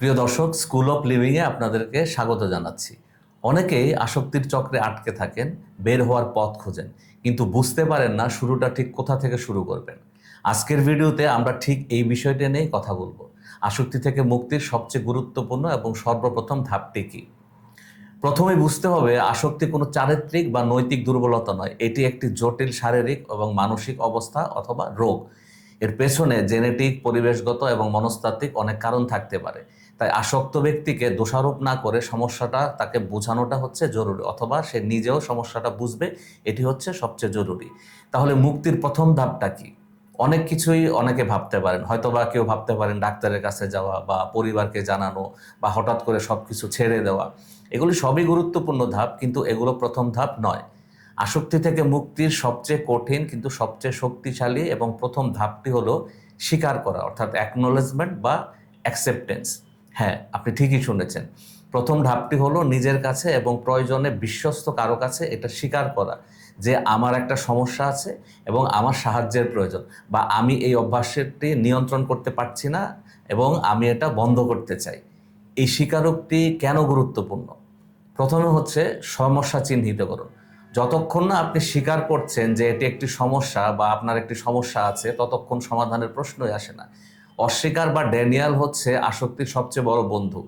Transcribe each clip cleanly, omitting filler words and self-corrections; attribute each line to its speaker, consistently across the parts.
Speaker 1: প্রিয় দর্শক, school of লিভিংয়ে আপনাদেরকে স্বাগত জানাচ্ছি। অনেকেই আসক্তির চক্রে আটকে থাকেন, বের হওয়ার পথ খোঁজেন, কিন্তু বুঝতে পারেন না শুরুটা ঠিক কোথা থেকে শুরু করবেন। আজকের ভিডিওতে আমরা ঠিক এই বিষয়টা নিয়েই কথা বলবো। আসক্তি থেকে মুক্তির সবচেয়ে গুরুত্বপূর্ণ এবং সর্বপ্রথম ধাপটি কী। প্রথমে বুঝতে হবে, আসক্তি কোনো চারিত্রিক বা নৈতিক দুর্বলতা নয়, এটি একটি জটিল শারীরিক এবং মানসিক অবস্থা অথবা রোগ। এর পেছনে জেনেটিক, পরিবেশগত এবং মনস্তাত্ত্বিক অনেক কারণ থাকতে পারে। তাই আসক্ত ব্যক্তিকে দোষারোপ না করে সমস্যাটা তাকে বোঝানোটা হচ্ছে জরুরি, অথবা সে নিজেও সমস্যাটা বুঝবে, এটি হচ্ছে সবচেয়ে জরুরি। তাহলে মুক্তির প্রথম ধাপটা কি? অনেক কিছুই অনেকে ভাবতে পারেন, হয়তোবা কেউ ভাবতে পারেন ডাক্তারের কাছে যাওয়া বা পরিবারকে জানানো বা হঠাৎ করে সব কিছু ছেড়ে দেওয়া। এগুলি সবই গুরুত্বপূর্ণ ধাপ, কিন্তু এগুলো প্রথম ধাপ নয়। আসক্তি থেকে মুক্তির সবচেয়ে কঠিন কিন্তু সবচেয়ে শক্তিশালী এবং প্রথম ধাপটি হলো স্বীকার করা, অর্থাৎ অ্যাকনোলেজমেন্ট বা অ্যাকসেপ্টেন্স। হ্যাঁ, আপনি ঠিকই শুনেছেন। প্রথম ধাপটি হলো নিজের কাছে এবং প্রয়োজনে বিশ্বস্ত কারো কাছে এটা স্বীকার করা যে আমার একটা সমস্যা আছে এবং আমার সাহায্যের প্রয়োজন, বা আমি এই অভ্যাসটি নিয়ন্ত্রণ করতে পারছি না এবং আমি এটা বন্ধ করতে চাই। এই স্বীকারোক্তি কেন গুরুত্বপূর্ণ? প্রথমে হচ্ছে সমস্যা চিহ্নিত করুন। যতক্ষণ না আপনি স্বীকার করছেন যে এটি একটি সমস্যা বা আপনার একটি সমস্যা আছে, ততক্ষণ সমাধানের প্রশ্নই আসে না। অস্বীকার বা ড্যানিয়াল হচ্ছে আসক্তির সবচেয়ে বড় বন্ধু।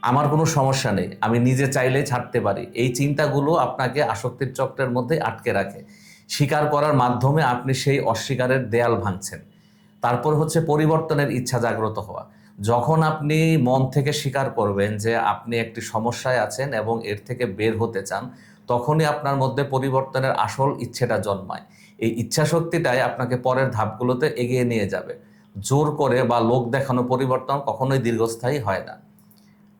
Speaker 1: আমার কোনো সমস্যা নেই, আমি নিজে চাইলেই ছাড়তে পারি, এই চিন্তাগুলো আপনাকে আসক্তির চক্রের মধ্যে আটকে রাখে। স্বীকার করার মাধ্যমে আপনি সেই অস্বীকারের দেয়াল ভাঙছেন। তারপর হচ্ছে পরিবর্তনের ইচ্ছা জাগ্রত হওয়া। যখন আপনি মন থেকে স্বীকার করবেন যে আপনি একটি সমস্যায় আছেন এবং এর থেকে বের হতে চান, তখনই আপনার মধ্যে পরিবর্তনের আসল ইচ্ছেটা জন্মায়। এই ইচ্ছা শক্তিটাই আপনাকে পরের ধাপগুলোতে এগিয়ে নিয়ে যাবে। জোর করে বা লোক দেখানো পরিবর্তন কখনোই দীর্ঘস্থায়ী হয় না।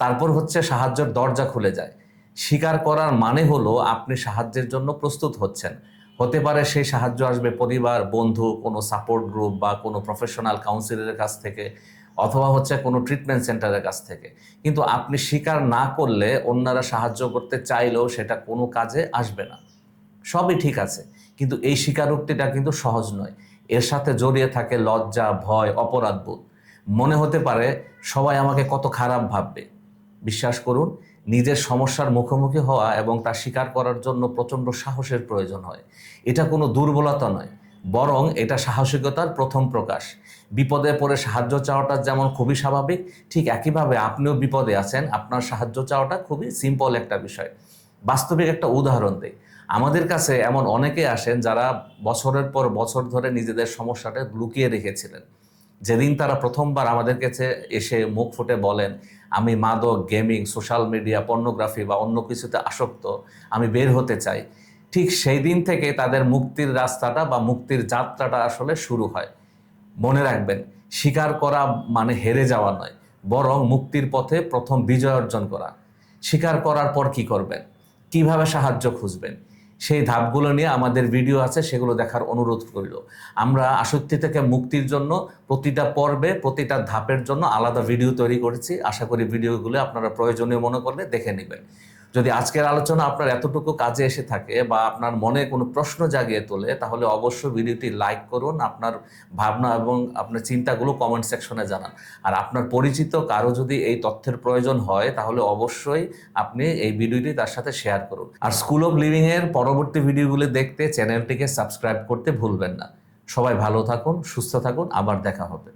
Speaker 1: তারপর হচ্ছে সাহায্যের দরজা খুলে যায়। স্বীকার করার মানে হলো আপনি সাহায্যের জন্য প্রস্তুত হচ্ছেন। হতে পারে সেই সাহায্য আসবে পরিবার, বন্ধু, কোনো সাপোর্ট গ্রুপ বা কোনো প্রফেশনাল কাউন্সিলরের কাছ থেকে, অথবা হচ্ছে কোনো ট্রিটমেন্ট সেন্টারের কাছ থেকে। কিন্তু আপনি স্বীকার না করলে অন্যরা সাহায্য করতে চাইলেও সেটা কোনো কাজে আসবে না। সবই ঠিক আছে, কিন্তু এই স্বীকারোক্তিটা কিন্তু সহজ নয়। এর সাথে জড়িয়ে থাকে লজ্জা, ভয়, অপরাধবোধ। মনে হতে পারে সবাই আমাকে কত খারাপ ভাববে। বিশ্বাস করুন, নিজের সমস্যার মুখোমুখি হওয়া এবং তা স্বীকার করার জন্য প্রচণ্ড সাহসের প্রয়োজন হয়। এটা কোনো দুর্বলতা নয়, বরং এটা সাহসিকতার প্রথম প্রকাশ। বিপদে পড়ে সাহায্য চাওয়াটা যেমন খুবই স্বাভাবিক, ঠিক একইভাবে আপনিও বিপদে আছেন, আপনার সাহায্য চাওয়াটা খুবই সিম্পল একটা বিষয়। বাস্তবিক একটা উদাহরণ দেই। আমাদের কাছে এমন অনেকে আসেন যারা বছরের পর বছর ধরে নিজেদের সমস্যাটা লুকিয়ে রেখেছিলেন। যেদিন তারা প্রথমবার আমাদের কাছে এসে মুখ ফুটে বলেন, আমি মাদক, গেমিং, সোশ্যাল মিডিয়া, পর্নোগ্রাফি বা অন্য কিছুতে আসক্ত, আমি বের হতে চাই, ঠিক সেই দিন থেকে তাদের মুক্তির রাস্তাটা বা মুক্তির যাত্রাটা আসলে শুরু হয়। মনে রাখবেন, স্বীকার করা মানে হেরে যাওয়া নয়, বরং মুক্তির পথে প্রথম বিজয় অর্জন করা। স্বীকার করার পর কি করবেন, কিভাবে সাহায্য খুঁজবেন, সেই ধাপগুলো নিয়ে আমাদের ভিডিও আছে, সেগুলো দেখার অনুরোধ রইল। আমরা আসক্তি থেকে মুক্তির জন্য প্রতিটা পর্বে, প্রতিটা ধাপের জন্য আলাদা ভিডিও তৈরি করেছি। আশা করি ভিডিওগুলো আপনারা প্রয়োজনীয় মনে করলে দেখে নেবেন। যদি আজকের আলোচনা আপনার এতটুকু কাজে এসে থাকে বা আপনার মনে কোনো প্রশ্ন জাগিয়ে তোলে, তাহলে অবশ্যই ভিডিওটি লাইক করুন, আপনার ভাবনা এবং আপনার চিন্তাগুলো কমেন্ট সেকশনে জানান। আর আপনার পরিচিত কারো যদি এই তথ্যের প্রয়োজন হয়, তাহলে অবশ্যই আপনি এই ভিডিওটি তার সাথে শেয়ার করুন। আর স্কুল অফ লিভিং এর পরবর্তী ভিডিওগুলো দেখতে চ্যানেলটিকে সাবস্ক্রাইব করতে ভুলবেন না। সবাই ভালো থাকুন, সুস্থ থাকুন, আবার দেখা হবে।